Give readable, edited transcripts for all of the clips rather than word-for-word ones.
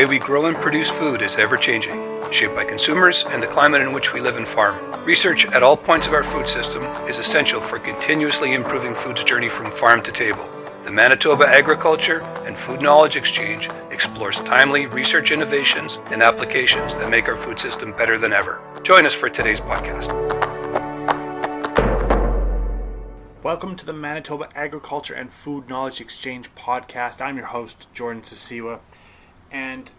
way we grow and produce food is ever-changing, shaped by consumers and the climate in which we live and farm. Research at all points of our food system is essential for continuously improving food's journey from farm to table. The Manitoba Agriculture and Food Knowledge Exchange explores timely research innovations and applications that make our food system better than ever. Join us for today's podcast. Welcome to the Manitoba Agriculture and Food Knowledge Exchange podcast. I'm your host, Jordan Sasiwa, and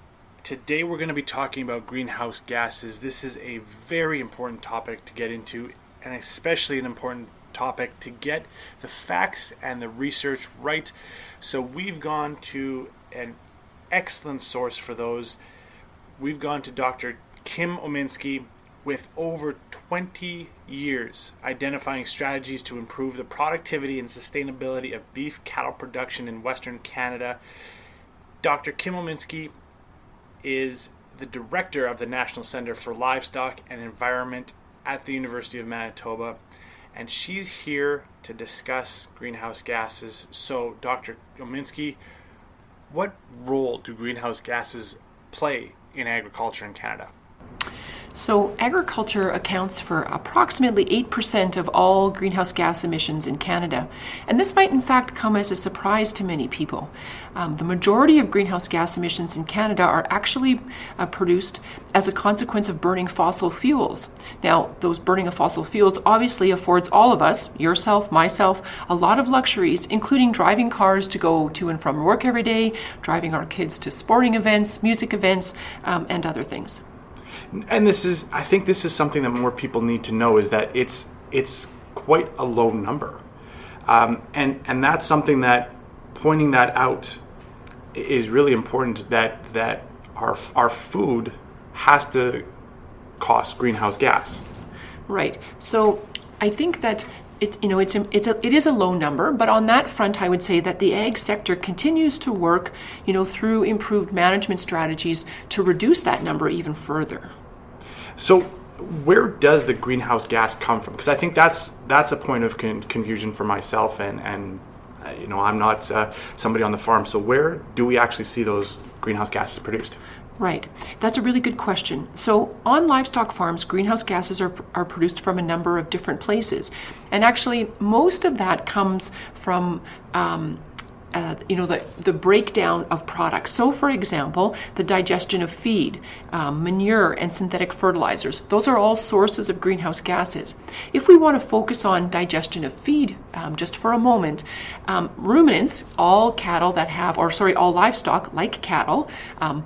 today we're going to be talking about greenhouse gases. This is a very important topic to get into, and especially an important topic to get the facts and the research right. So we've gone to an excellent source for those. We've gone to Dr. Kim Ominski with over 20 years identifying strategies to improve the productivity and sustainability of beef cattle production in Western Canada. Dr. Kim Ominski is the director of the National Centre for Livestock and Environment at the University of Manitoba, and she's here to discuss greenhouse gases. So, Dr. Ominski, what role do greenhouse gases play in agriculture in Canada? So agriculture accounts for approximately 8% of all greenhouse gas emissions in Canada. And this might in fact come as a surprise to many people. The majority of greenhouse gas emissions in Canada are actually produced as a consequence of burning fossil fuels. Now, those burning of fossil fuels obviously affords all of us, yourself, myself, a lot of luxuries, including driving cars to go to and from work every day, driving our kids to sporting events, music events, and other things. And I think this is something that more people need to know, is that it's quite a low number, and that's something that pointing that out is really important. That our food has to cost greenhouse gas. Right. So I think that it is a low number, but on that front, I would say that the ag sector continues to work, through improved management strategies to reduce that number even further. So, where does the greenhouse gas come from? Because I think that's a point of confusion for myself, and I'm not somebody on the farm. So, where do we actually see those greenhouse gases produced? Right. That's a really good question. So on livestock farms, greenhouse gases are produced from a number of different places. And actually, most of that comes from the breakdown of products. So for example, the digestion of feed, manure, and synthetic fertilizers. Those are all sources of greenhouse gases. If we want to focus on digestion of feed just for a moment, ruminants, all livestock like cattle,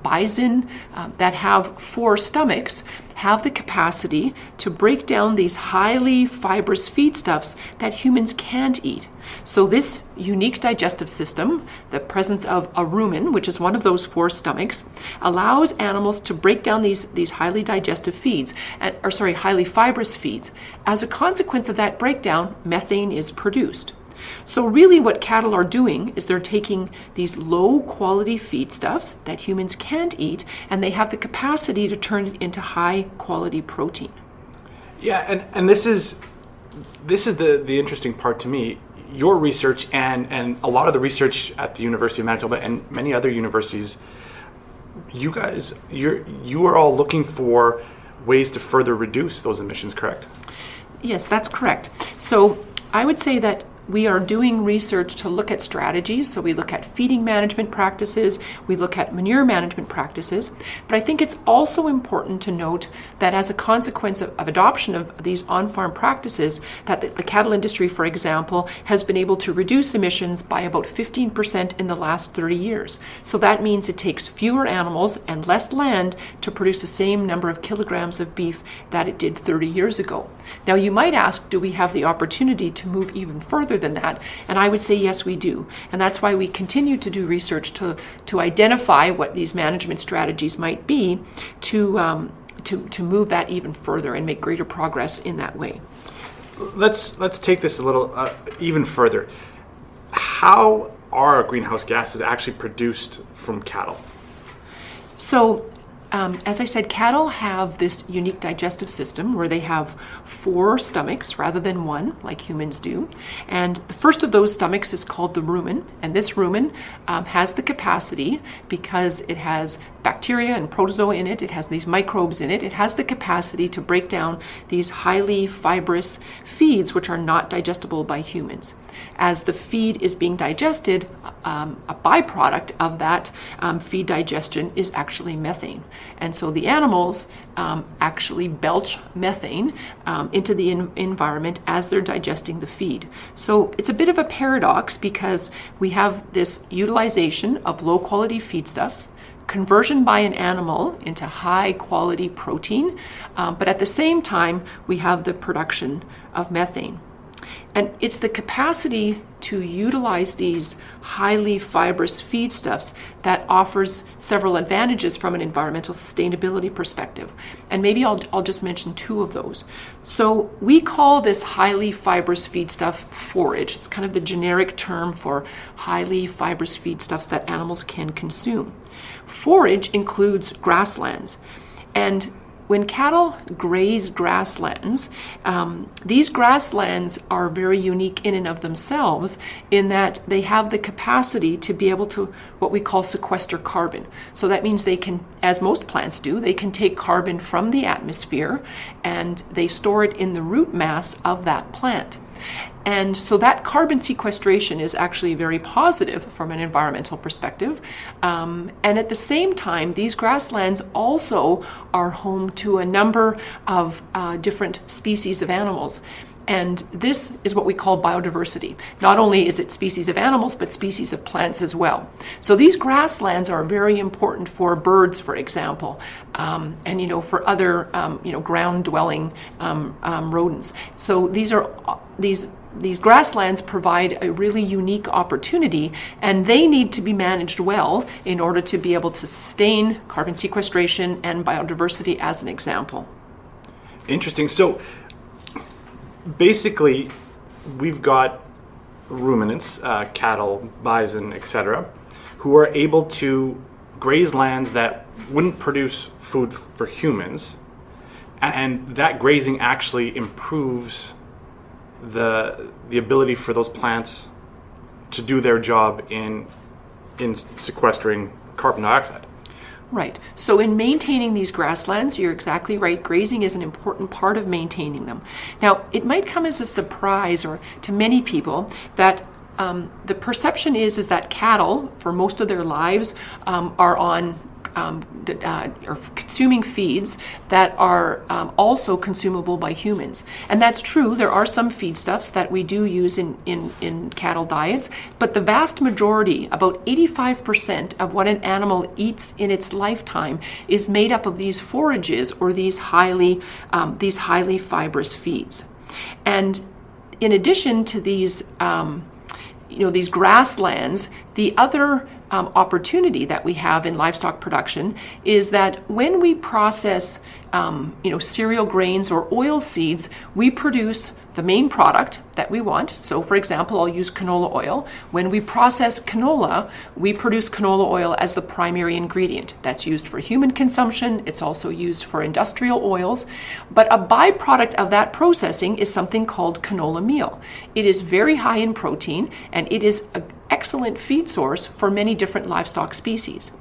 bison, that have 4 stomachs, have the capacity to break down these highly fibrous feedstuffs that humans can't eat. So this unique digestive system, the presence of a rumen, which is one of those 4 stomachs, allows animals to break down these highly digestive feeds, highly fibrous feeds. As a consequence of that breakdown, methane is produced. So really what cattle are doing is they're taking these low quality feedstuffs that humans can't eat, and they have the capacity to turn it into high quality protein. Yeah, and this is the interesting part to me. Your research and a lot of the research at the University of Manitoba and many other universities, you are all looking for ways to further reduce those emissions, correct? Yes, that's correct. So I would say that we are doing research to look at strategies. So we look at feeding management practices, we look at manure management practices. But I think it's also important to note that as a consequence of adoption of these on-farm practices, that the cattle industry, for example, has been able to reduce emissions by about 15% in the last 30 years. So that means it takes fewer animals and less land to produce the same number of kilograms of beef that it did 30 years ago. Now you might ask, do we have the opportunity to move even further than that? And I would say yes, we do. And that's why we continue to do research to identify what these management strategies might be to move that even further and make greater progress in that way. Let's take this a little even further. How are greenhouse gases actually produced from cattle? So As I said, cattle have this unique digestive system where they have 4 stomachs rather than 1, like humans do. And the first of those stomachs is called the rumen. And this rumen has the capacity, because it has bacteria and protozoa in it. It has these microbes in it. It has the capacity to break down these highly fibrous feeds, which are not digestible by humans. As the feed is being digested, a byproduct of that feed digestion is actually methane. And so the animals actually belch methane into the environment as they're digesting the feed. So it's a bit of a paradox because we have this utilization of low quality feedstuffs, conversion by an animal into high quality protein, but at the same time we have the production of methane. And it's the capacity to utilize these highly fibrous feedstuffs that offers several advantages from an environmental sustainability perspective. And maybe I'll just mention two of those. So we call this highly fibrous feedstuff forage. It's kind of the generic term for highly fibrous feedstuffs that animals can consume. Forage includes grasslands. And when cattle graze grasslands, these grasslands are very unique in and of themselves in that they have the capacity to be able to what we call sequester carbon. So that means they can, as most plants do, they can take carbon from the atmosphere and they store it in the root mass of that plant. And so that carbon sequestration is actually very positive from an environmental perspective. And at the same time, these grasslands also are home to a number of different species of animals. And this is what we call biodiversity. Not only is it species of animals, but species of plants as well. So these grasslands are very important for birds, for example, and for other ground-dwelling rodents. So these grasslands provide a really unique opportunity, and they need to be managed well in order to be able to sustain carbon sequestration and biodiversity, as an example. Interesting. So basically, we've got ruminants, cattle, bison, etc., who are able to graze lands that wouldn't produce food for humans, and that grazing actually improves the ability for those plants to do their job in sequestering carbon dioxide. Right. So in maintaining these grasslands, you're exactly right. Grazing is an important part of maintaining them. Now, it might come as a surprise or to many people that the perception is that cattle, for most of their lives, are on or consuming feeds that are also consumable by humans. And that's true. There are some feedstuffs that we do use in cattle diets, but the vast majority, about 85% of what an animal eats in its lifetime, is made up of these forages or these highly fibrous feeds. And in addition to these these grasslands, the other opportunity that we have in livestock production is that when we process cereal grains or oil seeds, we produce the main product that we want. So for example, I'll use canola oil. When we process canola, we produce canola oil as the primary ingredient. That's used for human consumption. It's also used for industrial oils. But a byproduct of that processing is something called canola meal. It is very high in protein, and it is an excellent feed source for many different livestock species.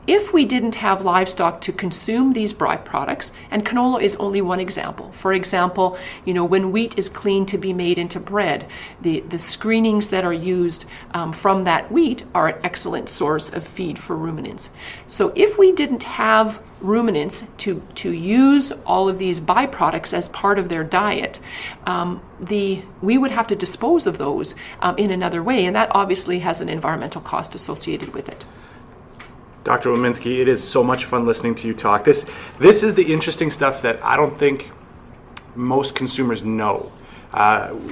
If we didn't have livestock to consume these byproducts, and canola is only one example. For example, when wheat is cleaned to be made into bread, the screenings that are used from that wheat are an excellent source of feed for ruminants. So if we didn't have ruminants to use all of these byproducts as part of their diet, we would have to dispose of those in another way, and that obviously has an environmental cost associated with it. Dr. Ominski, it is so much fun listening to you talk. This is the interesting stuff that I don't think most consumers know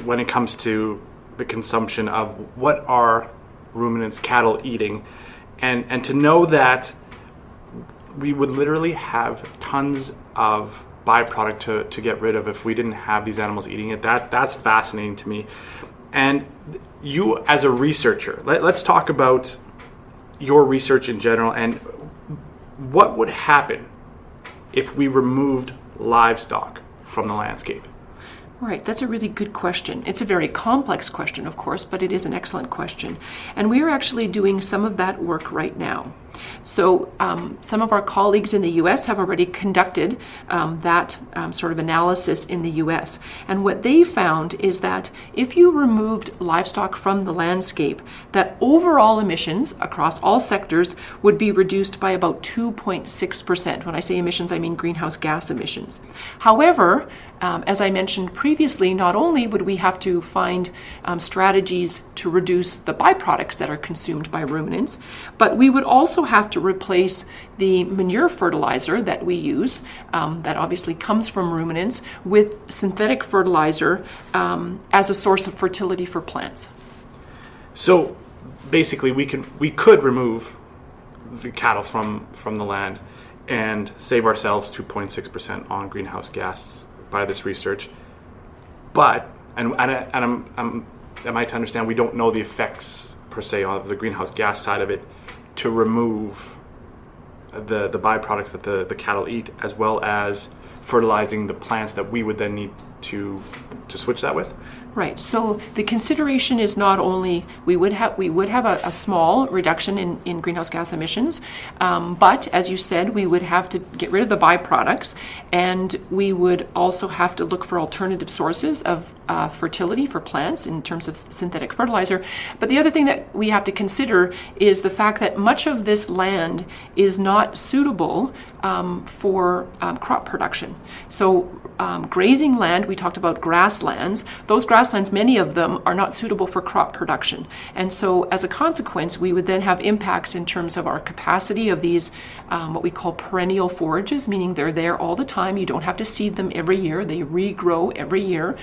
when it comes to the consumption of what are ruminants, cattle eating, and to know that we would literally have tons of byproduct to get rid of if we didn't have these animals eating it. That's fascinating to me. And you as a researcher, let's talk about your research in general and what would happen if we removed livestock from the landscape. Right, that's a really good question. It's a very complex question, of course, but it is an excellent question. And we are actually doing some of that work right now. So some of our colleagues in the US have already conducted that sort of analysis in the US. And what they found is that if you removed livestock from the landscape, that overall emissions across all sectors would be reduced by about 2.6%. When I say emissions, I mean greenhouse gas emissions. However, as I mentioned previously, not only would we have to find strategies to reduce the byproducts that are consumed by ruminants, but we would also have to replace the manure fertilizer that we use, that obviously comes from ruminants, with synthetic fertilizer as a source of fertility for plants. So basically, we could remove the cattle from the land and save ourselves 2.6% on greenhouse gas by this research. But am I to understand we don't know the effects per se of the greenhouse gas side of it to remove the byproducts that the cattle eat, as well as fertilizing the plants that we would then need to switch that with? Right. So the consideration is not only we would have a small reduction in greenhouse gas emissions, but as you said, we would have to get rid of the byproducts, and we would also have to look for alternative sources of fertility for plants in terms of synthetic fertilizer. But the other thing that we have to consider is the fact that much of this land is not suitable for crop production. So grazing land, we talked about grasslands. Those grasslands, many of them are not suitable for crop production. And so as a consequence, we would then have impacts in terms of our capacity of these, what we call perennial forages, meaning they're there all the time. You don't have to seed them every year. They regrow every year.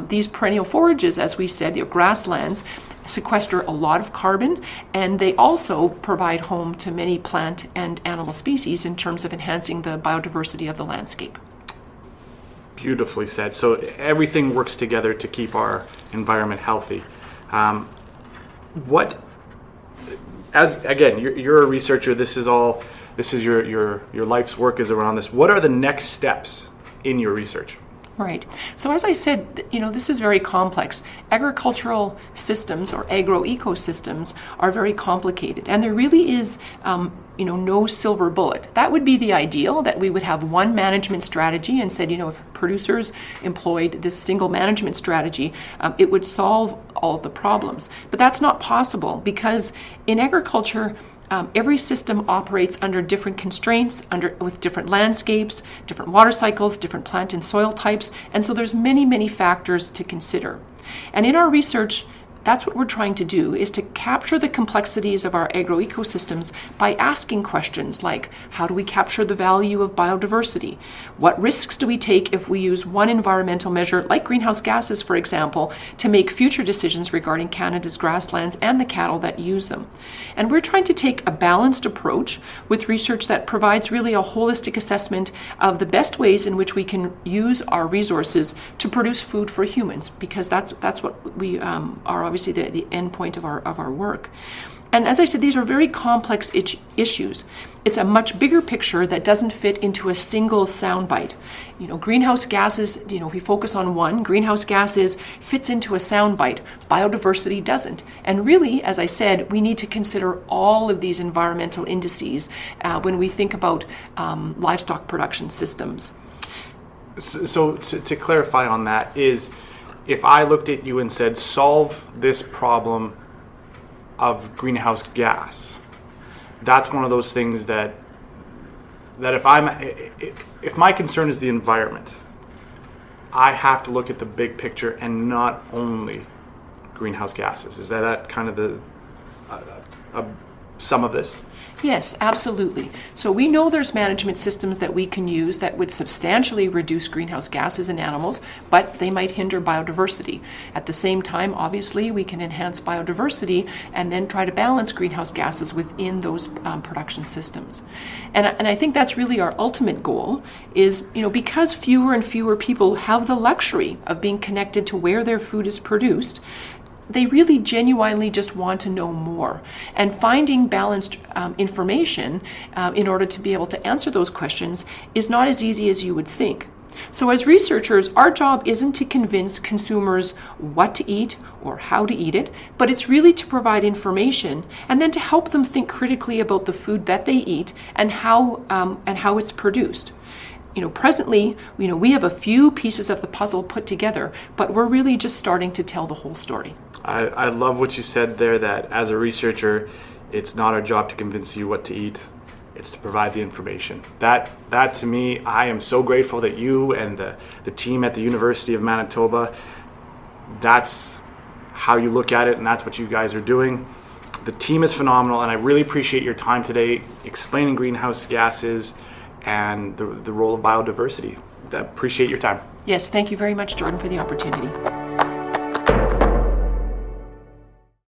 These perennial forages, as we said, grasslands, sequester a lot of carbon, and they also provide home to many plant and animal species in terms of enhancing the biodiversity of the landscape. Beautifully said. So everything works together to keep our environment healthy. You're a researcher. This is your life's work is around this. What are the next steps in your research? Right. So as I said, this is very complex. Agricultural systems or agroecosystems are very complicated, and there really is no silver bullet. That would be the ideal, that we would have one management strategy and said, if producers employed this single management strategy, it would solve all of the problems. But that's not possible, because in agriculture, every system operates under different constraints, with different landscapes, different water cycles, different plant and soil types, and so there's many, many factors to consider. And in our research, that's what we're trying to do, is to capture the complexities of our agroecosystems by asking questions like, how do we capture the value of biodiversity? What risks do we take if we use one environmental measure, like greenhouse gases, for example, to make future decisions regarding Canada's grasslands and the cattle that use them? And we're trying to take a balanced approach with research that provides really a holistic assessment of the best ways in which we can use our resources to produce food for humans, because that's what we are obviously the end point of our work. And as I said, these are very complex issues. It's a much bigger picture that doesn't fit into a single soundbite. Greenhouse gases, if we focus on one, greenhouse gases fits into a soundbite. Biodiversity doesn't. And really, as I said, we need to consider all of these environmental indices when we think about livestock production systems. So to clarify on that is, if I looked at you and said, solve this problem of greenhouse gas, that's one of those things that if my concern is the environment, I have to look at the big picture and not only greenhouse gases. Is that kind of the sum of this? Yes, absolutely. So we know there's management systems that we can use that would substantially reduce greenhouse gases in animals, but they might hinder biodiversity. At the same time, obviously, we can enhance biodiversity and then try to balance greenhouse gases within those production systems. And I think that's really our ultimate goal is, because fewer and fewer people have the luxury of being connected to where their food is produced, they really genuinely just want to know more. And finding balanced information in order to be able to answer those questions is not as easy as you would think. So as researchers, our job isn't to convince consumers what to eat or how to eat it, but it's really to provide information and then to help them think critically about the food that they eat and how it's produced. Presently, we have a few pieces of the puzzle put together, but we're really just starting to tell the whole story. I love what you said there, that as a researcher, it's not our job to convince you what to eat. It's to provide the information. That to me, I am so grateful that you and the team at the University of Manitoba, that's how you look at it, and that's what you guys are doing. The team is phenomenal, and I really appreciate your time today explaining greenhouse gases and the role of biodiversity. I appreciate your time. Yes, thank you very much, Jordan, for the opportunity.